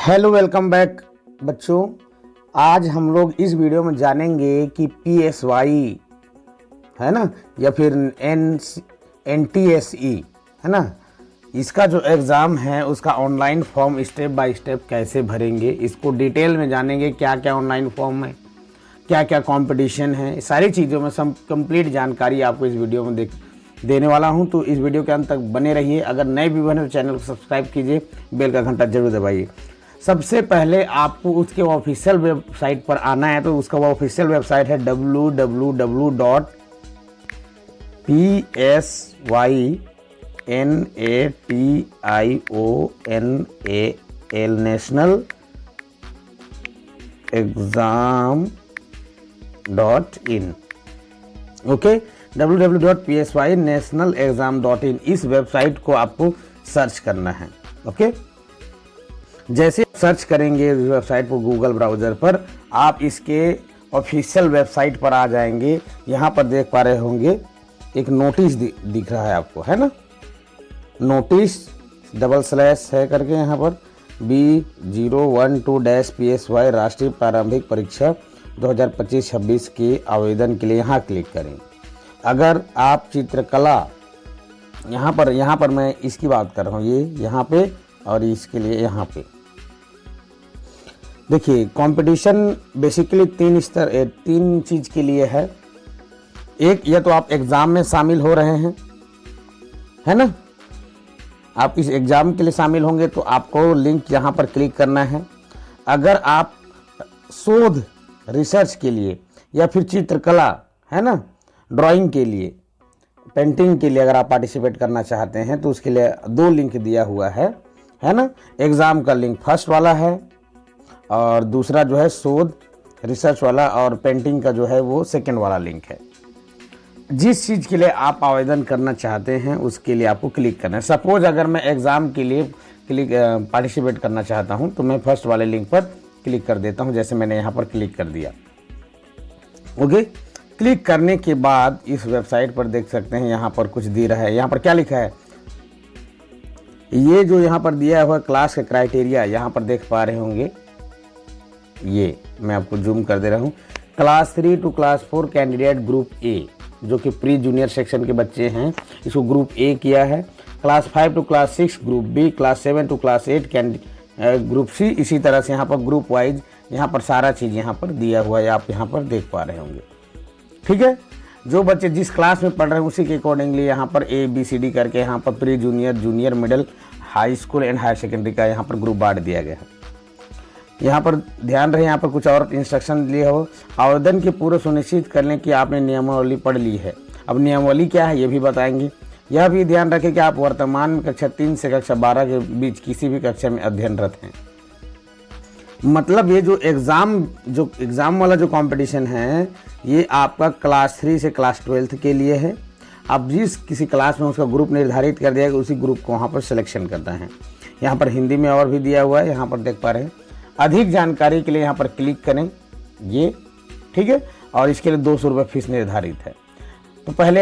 Hello, welcome back बच्चों। आज हम लोग इस वीडियो में जानेंगे कि PSY है ना, या फिर NTSE है ना, इसका जो एग्ज़ाम है उसका online form step by step कैसे भरेंगे, इसको डिटेल में जानेंगे। क्या क्या ऑनलाइन फॉर्म है, क्या क्या कंपटीशन है, सारी चीज़ों में सब कंप्लीट जानकारी आपको इस वीडियो में देने वाला हूं। तो इस वीडियो के अंत तक बने रहिए। अगर नए भी बने तो चैनल को सब्सक्राइब कीजिए, बेल का घंटा जरूर दबाइए। सबसे पहले आपको उसके ऑफिशियल वेबसाइट पर आना है। तो उसका वो ऑफिशियल वेबसाइट है www.PSYNATIONAL national exam.in। Okay, www.PSYNationalexam.in इस वेबसाइट को आपको सर्च करना है। ओके, जैसे सर्च करेंगे इस वेबसाइट पर गूगल ब्राउज़र पर, आप इसके ऑफिशियल वेबसाइट पर आ जाएंगे। यहाँ पर देख पा रहे होंगे एक नोटिस दिख रहा है आपको, है ना, नोटिस / है करके यहाँ पर B012-PSY राष्ट्रीय प्रारंभिक परीक्षा 2025-26 के आवेदन के लिए यहाँ क्लिक करें। अगर आप चित्रकला यहाँ पर मैं इसकी बात कर रहा हूँ, ये यहाँ पे और इसके लिए यहाँ पे देखिए। कंपटीशन बेसिकली तीन चीज़ के लिए है। एक, या तो आप एग्ज़ाम में शामिल हो रहे हैं, है ना, आप इस एग्ज़ाम के लिए शामिल होंगे तो आपको लिंक यहाँ पर क्लिक करना है। अगर आप शोध रिसर्च के लिए या फिर चित्रकला, है ना, ड्राइंग के लिए, पेंटिंग के लिए अगर आप पार्टिसिपेट करना चाहते हैं तो उसके लिए 2 लिंक दिया हुआ है ना। एग्ज़ाम का लिंक फर्स्ट वाला है और दूसरा जो है शोध रिसर्च वाला, और पेंटिंग का जो है वो सेकंड वाला लिंक है। जिस चीज़ के लिए आप आवेदन करना चाहते हैं उसके लिए आपको क्लिक करना है। सपोज अगर मैं एग्ज़ाम के लिए पार्टिसिपेट करना चाहता हूं तो मैं फर्स्ट वाले लिंक पर क्लिक कर देता हूं, जैसे मैंने यहाँ पर क्लिक कर दिया। ओके, क्लिक करने के बाद इस वेबसाइट पर देख सकते हैं यहाँ पर कुछ दे रहा है। यहाँ पर क्या लिखा है, ये जो यहाँ पर दिया हुआ क्लास का क्राइटेरिया यहाँ पर देख पा रहे होंगे, ये मैं आपको जूम कर दे रहा हूँ। Class 3 to class 4 candidate group A, जो कि प्री जूनियर सेक्शन के बच्चे हैं, इसको ग्रुप ए किया है। Class 5 to class 6 group B, class 7 to class 8 group C. इसी तरह से यहाँ पर ग्रुप वाइज यहाँ पर सारा चीज़ यहाँ पर दिया हुआ है, आप यहाँ पर देख पा रहे होंगे। ठीक है, जो बच्चे जिस क्लास में पढ़ रहे हैं उसी के अकॉर्डिंगली यहाँ पर ABCD करके यहाँ पर pre junior, junior, middle, high school and higher secondary का यहाँ पर ग्रुप बांट दिया गया है। यहाँ पर ध्यान रहे, यहाँ पर कुछ और इंस्ट्रक्शन दिया हो। आवेदन के पूर्व सुनिश्चित कर लें कि आपने नियमावली पढ़ ली है। अब नियमावली क्या है ये भी बताएंगे। यह भी ध्यान रखें कि आप वर्तमान में कक्षा 3 से कक्षा 12 के बीच किसी भी कक्षा में अध्ययनरत हैं। मतलब ये जो एग्ज़ाम वाला जो कंपटीशन है ये आपका क्लास 3 से क्लास 12 के लिए है। अब जिस किसी क्लास में उसका ग्रुप निर्धारित कर दिया गया उसी ग्रुप को वहाँ पर सिलेक्शन करना है। यहाँ पर हिंदी में और भी दिया हुआ है, यहाँ पर देख पा रहे हैं। अधिक जानकारी के लिए यहाँ पर क्लिक करें, ये ठीक है, और इसके लिए 200 रुपये फीस निर्धारित है। तो पहले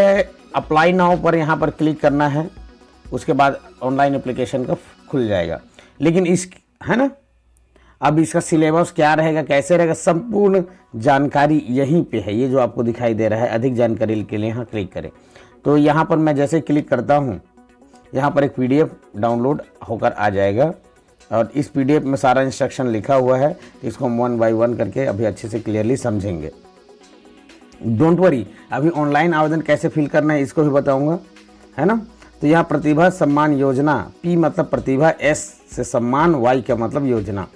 अप्लाई नाउ पर यहाँ पर क्लिक करना है, उसके बाद ऑनलाइन एप्लीकेशन का खुल जाएगा। लेकिन है ना, अब इसका सिलेबस क्या रहेगा, कैसे रहेगा, संपूर्ण जानकारी यहीं पे है। ये जो आपको दिखाई दे रहा है, अधिक जानकारी के लिए यहाँ क्लिक करें। तो यहाँ पर मैं जैसे क्लिक करता हूँ, यहाँ पर एक PDF डाउनलोड होकर आ जाएगा और इस PDF में सारा इंस्ट्रक्शन लिखा हुआ है। इसको हम 1 बाय 1 करके अभी अच्छे से क्लियरली समझेंगे। डोंट वरी, अभी ऑनलाइन आवेदन कैसे फिल करना है इसको भी बताऊंगा, है ना। तो यहाँ प्रतिभा सम्मान योजना, P मतलब प्रतिभा, S से सम्मान, Y का मतलब योजना।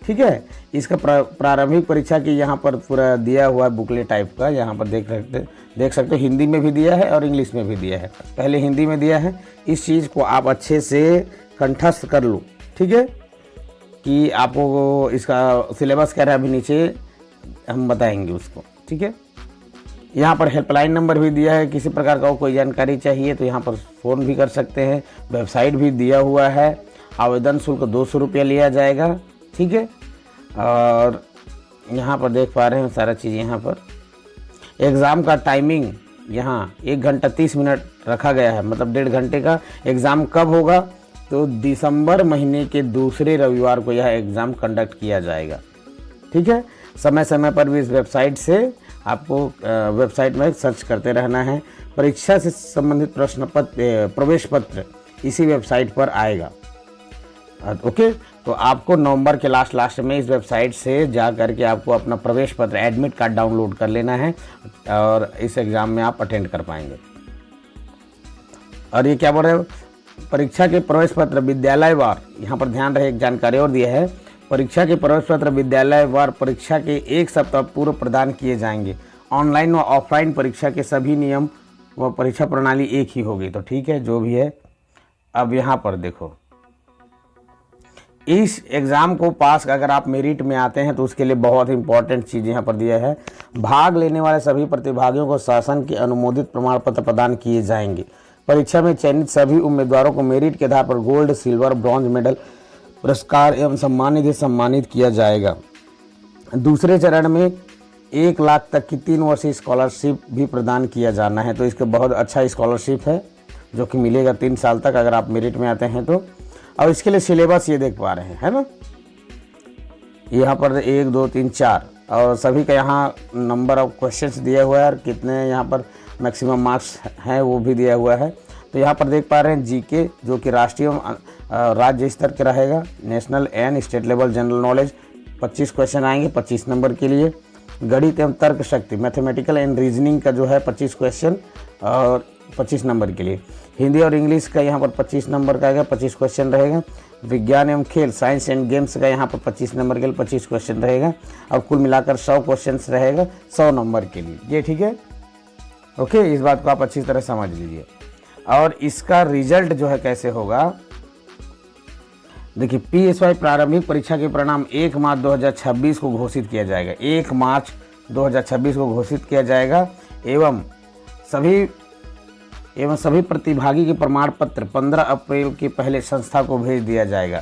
ठीक है, इसका प्रारंभिक परीक्षा की यहाँ पर पूरा दिया हुआ है बुकलेट टाइप का। यहाँ पर देख सकते हो, हिंदी में भी दिया है और इंग्लिश में भी दिया है। पहले हिंदी में दिया है, इस चीज़ को आप अच्छे से कंठस्थ कर लो। ठीक है, कि आपको इसका सिलेबस क्या है अभी नीचे हम बताएंगे उसको। ठीक है, यहाँ पर हेल्पलाइन नंबर भी दिया है, किसी प्रकार का कोई जानकारी चाहिए तो यहाँ पर फ़ोन भी कर सकते हैं। वेबसाइट भी दिया हुआ है। आवेदन शुल्क 200 रुपया लिया जाएगा। ठीक है, और यहाँ पर देख पा रहे हैं सारा चीज़। यहाँ पर एग्ज़ाम का टाइमिंग यहाँ 1 घंटा 30 मिनट रखा गया है, मतलब 1.5 घंटे का। एग्ज़ाम कब होगा तो दिसंबर महीने के दूसरे रविवार को यह एग्ज़ाम कंडक्ट किया जाएगा। ठीक है, समय समय पर भी इस वेबसाइट से आपको वेबसाइट में सर्च करते रहना है। परीक्षा से संबंधित प्रश्न पत्र, प्रवेश पत्र इसी वेबसाइट पर आएगा। ओके, तो आपको नवंबर के लास्ट में इस वेबसाइट से जा करके आपको अपना प्रवेश पत्र, एडमिट कार्ड डाउनलोड कर लेना है और इस एग्ज़ाम में आप अटेंड कर पाएंगे। और ये क्या बोल रहे हो, परीक्षा के प्रवेश पत्र विद्यालयवार, यहाँ पर ध्यान रहे एक जानकारी और दिया है, परीक्षा के प्रवेश पत्र विद्यालयवार परीक्षा के 1 सप्ताह पूर्व प्रदान किए जाएंगे। ऑनलाइन व ऑफलाइन परीक्षा के सभी नियम व परीक्षा प्रणाली एक ही होगी। तो ठीक है, जो भी है। अब यहाँ पर देखो, इस एग्ज़ाम को पास अगर आप मेरिट में आते हैं तो उसके लिए बहुत इंपॉर्टेंट चीज़ यहाँ पर दिया है। भाग लेने वाले सभी प्रतिभागियों को शासन के अनुमोदित प्रमाण पत्र प्रदान किए जाएंगे। परीक्षा में चयनित सभी उम्मीदवारों को मेरिट के आधार पर गोल्ड, सिल्वर, ब्रॉन्ज मेडल, पुरस्कार एवं सम्मानित किया जाएगा। दूसरे चरण में 1 लाख तक की 3 वर्षीय स्कॉलरशिप भी प्रदान किया जाना है। तो इसका बहुत अच्छा स्कॉलरशिप है जो कि मिलेगा 3 साल तक अगर आप मेरिट में आते हैं तो। और इसके लिए सिलेबस ये देख पा रहे हैं, है ना, यहाँ पर 1, 2, 3, 4 और सभी का यहाँ नंबर ऑफ क्वेश्चंस दिया हुआ है और कितने यहाँ पर मैक्सिमम मार्क्स हैं वो भी दिया हुआ है। तो यहाँ पर देख पा रहे हैं जीके जो कि राष्ट्रीय राज्य स्तर का रहेगा, national and state level general knowledge 25 question आएंगे 25 नंबर के लिए। गणित एवं तर्क शक्ति मैथमेटिकल एंड रीजनिंग का जो है 25 क्वेश्चन और 25 नंबर के लिए। हिंदी और इंग्लिश का यहाँ पर 25 नंबर का आएगा, 25 क्वेश्चन रहेगा। विज्ञान एवं खेल साइंस एंड गेम्स का यहाँ पर 25 नंबर के लिए 25 क्वेश्चन रहेगा और कुल मिलाकर 100 क्वेश्चन रहेगा 100 नंबर के लिए। ये ठीक है, ओके, इस बात को आप अच्छी तरह समझ लीजिए। और इसका रिजल्ट जो है कैसे होगा, देखिए PSY प्रारंभिक परीक्षा के परिणाम 1 मार्च 2026 को घोषित किया जाएगा। 1 मार्च 2026 को घोषित किया जाएगा एवं सभी प्रतिभागी के प्रमाण पत्र 15 अप्रैल के पहले संस्था को भेज दिया जाएगा,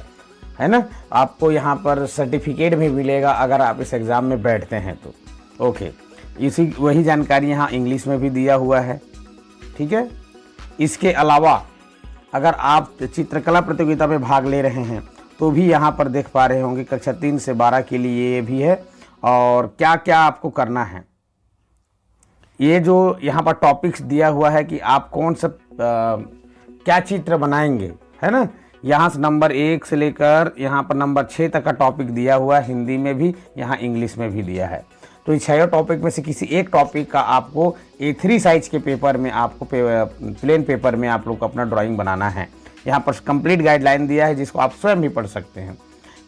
है ना। आपको यहाँ पर सर्टिफिकेट भी मिलेगा अगर आप इस एग्ज़ाम में बैठते हैं तो। ओके, वही जानकारी यहाँ इंग्लिश में भी दिया हुआ है। ठीक है, इसके अलावा अगर आप चित्रकला प्रतियोगिता में भाग ले रहे हैं तो भी यहाँ पर देख पा रहे होंगे कक्षा 3 से 12 के लिए ये भी है और क्या क्या आपको करना है। ये जो यहाँ पर टॉपिक्स दिया हुआ है कि आप कौन सा क्या चित्र बनाएंगे, है ना। यहाँ से नंबर 1 से लेकर यहाँ पर नंबर 6 तक का टॉपिक दिया हुआ है, हिंदी में भी, यहाँ इंग्लिश में भी दिया है। तो इस 6 टॉपिक में से किसी एक टॉपिक का आपको A3 साइज के पेपर में, आपको प्लेन पेपर में आप लोग को अपना ड्राइंग बनाना है। यहाँ पर कंप्लीट गाइडलाइन दिया है जिसको आप स्वयं भी पढ़ सकते हैं।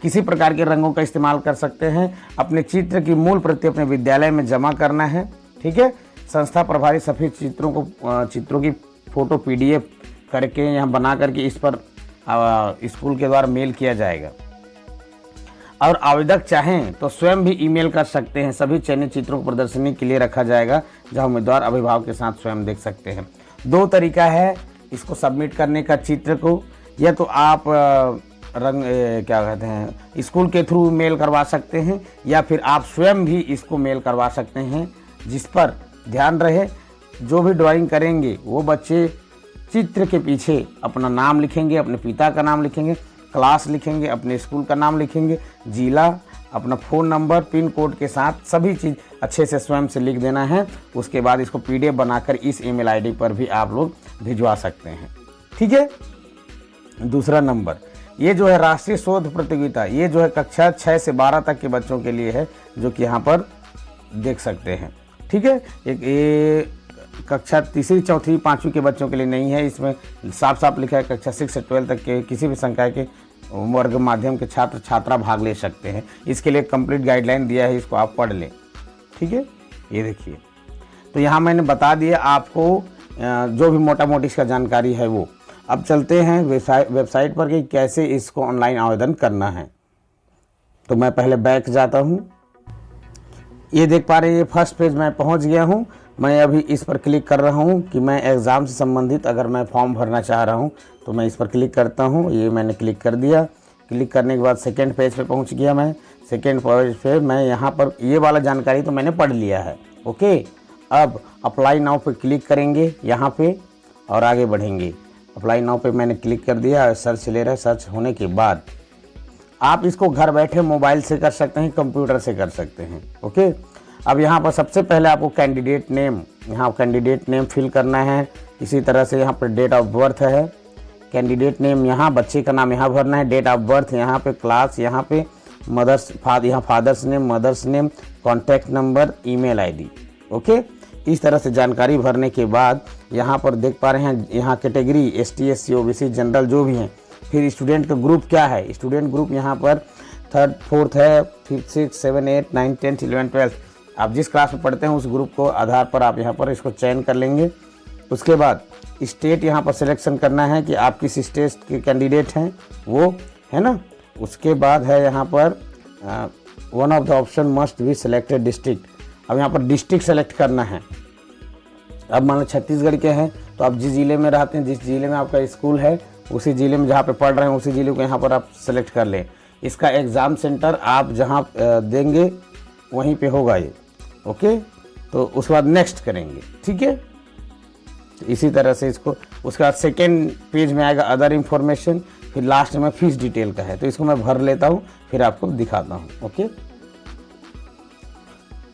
किसी प्रकार के रंगों का इस्तेमाल कर सकते हैं। अपने चित्र की मूल प्रति अपने विद्यालय में जमा करना है। ठीक है, संस्था प्रभारी सभी चित्रों की फ़ोटो PDF करके यहाँ बना करके इस पर स्कूल के द्वारा मेल किया जाएगा। और आवेदक चाहें तो स्वयं भी ईमेल कर सकते हैं। सभी चयनित चित्रों को प्रदर्शनी के लिए रखा जाएगा जहां उम्मीदवार अभिभावक के साथ स्वयं देख सकते हैं। 2 तरीका है इसको सबमिट करने का चित्र को, या तो आप क्या कहते हैं स्कूल के थ्रू मेल करवा सकते हैं या फिर आप स्वयं भी इसको मेल करवा सकते हैं। जिस पर ध्यान रहे, जो भी ड्राइंग करेंगे वो बच्चे चित्र के पीछे अपना नाम लिखेंगे, अपने पिता का नाम लिखेंगे, क्लास लिखेंगे, अपने स्कूल का नाम लिखेंगे, जिला, अपना फ़ोन नंबर, पिन कोड के साथ सभी चीज़ अच्छे से स्वयं से लिख देना है। उसके बाद इसको PDF बनाकर इस email ID पर भी आप लोग भिजवा सकते हैं। ठीक है। दूसरा नंबर, ये जो है राष्ट्रीय शोध प्रतियोगिता, ये जो है कक्षा 6 से 12 तक के बच्चों के लिए है, जो कि यहाँ पर देख सकते हैं। ठीक है, एक ये कक्षा 3री, 4th, 5वीं के बच्चों के लिए नहीं है। इसमें साफ साफ लिखा है कक्षा 6 से 12 तक के किसी भी संकाय के वर्ग माध्यम के छात्र छात्रा भाग ले सकते हैं। इसके लिए कंप्लीट गाइडलाइन दिया है, इसको आप पढ़ लें। ठीक है, ये देखिए, तो यहाँ मैंने बता दिया आपको जो भी मोटा मोटी इसका जानकारी है वो। अब चलते हैं वेबसाइट पर कि कैसे इसको ऑनलाइन आवेदन करना है। तो मैं पहले बैक जाता हूँ। ये देख पा रहे हैं, ये फर्स्ट पेज मैं पहुँच गया हूँ। मैं अभी इस पर क्लिक कर रहा हूँ कि मैं एग्ज़ाम से संबंधित अगर मैं फॉर्म भरना चाह रहा हूँ तो मैं इस पर क्लिक करता हूँ। ये मैंने क्लिक कर दिया। क्लिक करने के बाद सेकंड पेज पे पहुँच गया मैं। सेकंड पेज पे मैं यहाँ पर ये वाला जानकारी तो मैंने पढ़ लिया है। ओके, अब अप्लाई नाउ पे क्लिक करेंगे यहाँ पे और आगे बढ़ेंगे। अप्लाई नाउ पे मैंने क्लिक कर दिया, सर्च ले रहा है। सर्च होने के बाद आप इसको घर बैठे मोबाइल से कर सकते हैं, कंप्यूटर से कर सकते हैं। ओके, अब यहाँ पर सबसे पहले आपको कैंडिडेट नेम, यहाँ कैंडिडेट नेम फिल करना है। इसी तरह से यहाँ पर डेट ऑफ बर्थ है, कैंडिडेट नेम यहाँ बच्चे का नाम यहाँ भरना है, डेट ऑफ बर्थ यहाँ पे, क्लास यहाँ पे, यहाँ father's name, mother's name, contact number, email ID. Okay, इस तरह से जानकारी भरने के बाद यहाँ पर देख पा रहे हैं यहाँ category ST SC OBC general जो भी हैं। फिर स्टूडेंट का ग्रुप क्या है, स्टूडेंट ग्रुप यहाँ पर 3rd 4th है, 5th 6th 7th 8th 9th 10th 11th 12th। आप जिस क्लास में पढ़ते हैं उस ग्रुप को आधार पर आप यहाँ पर इसको चयन कर लेंगे। उसके बाद स्टेट यहाँ पर सिलेक्शन करना है कि आप किस स्टेट के कैंडिडेट हैं वो, है ना। उसके बाद है यहाँ पर one of the option must be selected district. अब यहाँ पर डिस्ट्रिक्ट सेलेक्ट करना है। अब मान लो छत्तीसगढ़ के हैं तो आप जिस ज़िले में रहते हैं, जिस ज़िले में आपका स्कूल है, उसी ज़िले में जहाँ पे पढ़ रहे हैं उसी ज़िले को यहाँ पर आप सेलेक्ट कर लें। इसका एग्ज़ाम सेंटर आप जहाँ देंगे वहीं पे होगा ये। ओके, तो उसके बाद नेक्स्ट करेंगे, ठीक है। तो इसी तरह से इसको, उसके बाद सेकेंड पेज में आएगा अदर इन्फॉर्मेशन, फिर लास्ट में फीस डिटेल का है। तो इसको मैं भर लेता हूँ, फिर आपको दिखाता हूँ। ओके,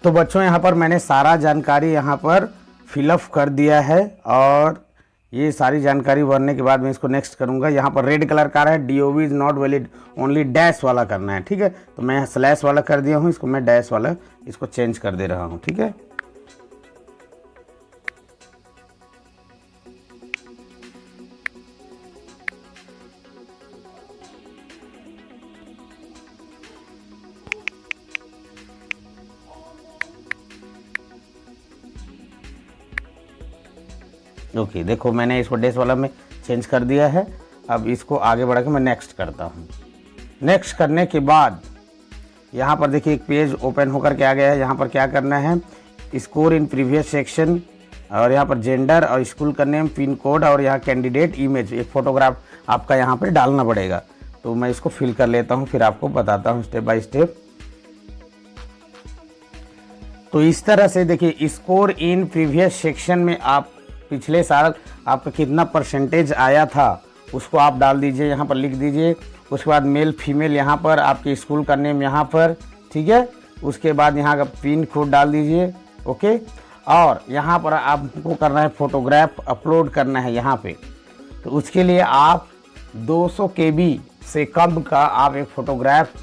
तो बच्चों यहाँ पर मैंने सारा जानकारी यहाँ पर फिलअप कर दिया है और ये सारी जानकारी भरने के बाद मैं इसको नेक्स्ट करूँगा। यहाँ पर रेड कलर का रहा है DOB is not valid, only dash वाला करना है, ठीक है। तो मैं स्लैश वाला कर दिया हूँ, इसको मैं डैश वाला इसको चेंज कर दे रहा हूँ, ठीक है। ओके, देखो मैंने इसको डैश वाला में चेंज कर दिया है। अब इसको आगे बढ़ा के मैं नेक्स्ट करता हूँ। नेक्स्ट करने के बाद यहाँ पर देखिए एक पेज ओपन होकर के आ गया है। यहाँ पर क्या करना है, स्कोर इन प्रीवियस सेक्शन, और यहाँ पर जेंडर और स्कूल का नेम, पिन कोड, और यहाँ कैंडिडेट इमेज, एक फ़ोटोग्राफ आपका यहाँ पर डालना पड़ेगा। तो मैं इसको फिल कर लेता हूँ, फिर आपको बताता हूँ स्टेप बाय स्टेप। तो इस तरह से देखिए, स्कोर इन प्रीवियस सेक्शन में आप पिछले साल आपका कितना परसेंटेज आया था उसको आप डाल दीजिए, यहाँ पर लिख दीजिए। उसके बाद मेल फीमेल यहाँ पर, आपके स्कूल का नेम यहाँ पर, ठीक है। उसके बाद यहाँ का पिन कोड डाल दीजिए। ओके, और यहाँ पर आपको करना है फोटोग्राफ अपलोड करना है यहाँ पे। तो उसके लिए आप 200 KB से कम का आप एक फ़ोटोग्राफ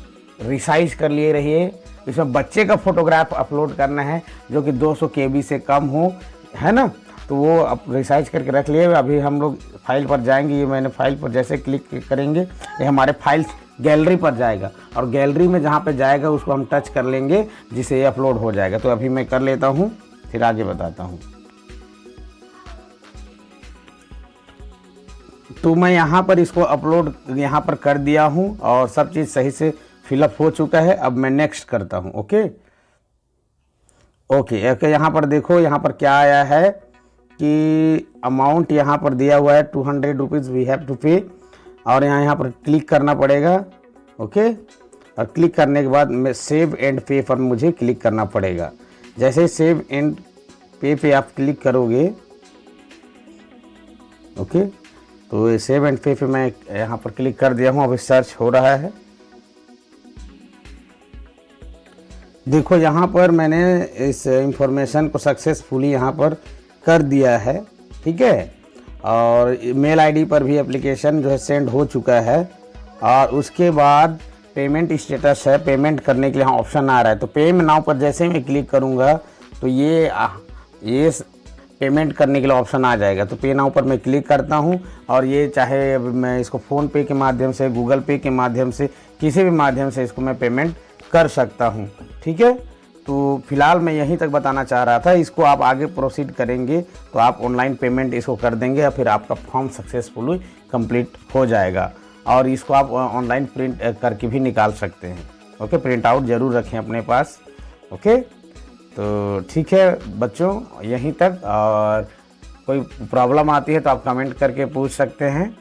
रिसाइज कर लिए रहिए। इसमें बच्चे का फ़ोटोग्राफ अपलोड करना है जो कि 200 KB से कम हो, है ना। तो वो आप रिसाइज करके रख लिए। अभी हम लोग फाइल पर जाएंगे। ये मैंने फाइल पर जैसे क्लिक करेंगे ये हमारे फाइल्स गैलरी पर जाएगा, और गैलरी में जहाँ पे जाएगा उसको हम टच कर लेंगे जिससे ये अपलोड हो जाएगा। तो अभी मैं कर लेता हूँ, फिर आगे बताता हूँ। तो मैं यहाँ पर इसको अपलोड यहाँ पर कर दिया हूँ और सब चीज़ सही से फिलअप हो चुका है। अब मैं नेक्स्ट करता हूँ। ओके ओके ओके, यहाँ पर देखो, यहाँ पर क्या आया है कि अमाउंट यहाँ पर दिया हुआ है 200 रुपीज़ वी हैव टू पे, और यहाँ पर क्लिक करना पड़ेगा। ओके, और क्लिक करने के बाद मैं सेव एंड पे पर मुझे क्लिक करना पड़ेगा। जैसे सेव एंड पे आप क्लिक करोगे, ओके, तो सेव एंड पे मैं यहाँ पर क्लिक कर दिया हूँ। अभी सर्च हो रहा है। देखो यहाँ पर मैंने इस इंफॉर्मेशन को सक्सेसफुली यहाँ पर कर दिया है, ठीक है। और मेल आईडी पर भी एप्लीकेशन जो है सेंड हो चुका है। और उसके बाद पेमेंट स्टेटस है, पेमेंट करने के लिए यहाँ ऑप्शन आ रहा है। तो पे नाउ पर जैसे मैं क्लिक करूँगा तो ये पेमेंट करने के लिए ऑप्शन आ जाएगा। तो पे नाउ पर मैं क्लिक करता हूँ, और ये चाहे मैं इसको फ़ोन पे के माध्यम से, गूगल पे के माध्यम से, किसी भी माध्यम से इसको मैं पेमेंट कर सकता हूँ, ठीक है। तो फिलहाल मैं यहीं तक बताना चाह रहा था। इसको आप आगे प्रोसीड करेंगे तो आप ऑनलाइन पेमेंट इसको कर देंगे, या फिर आपका फॉर्म सक्सेसफुली कंप्लीट हो जाएगा। और इसको आप ऑनलाइन प्रिंट करके भी निकाल सकते हैं। ओके, प्रिंट आउट ज़रूर रखें अपने पास। ओके, तो ठीक है बच्चों, यहीं तक। और कोई प्रॉब्लम आती है तो आप कमेंट करके पूछ सकते हैं।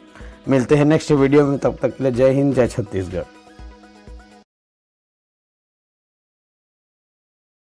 मिलते हैं नेक्स्ट वीडियो में, तब तक के लिए जय हिंद, जय छत्तीसगढ़।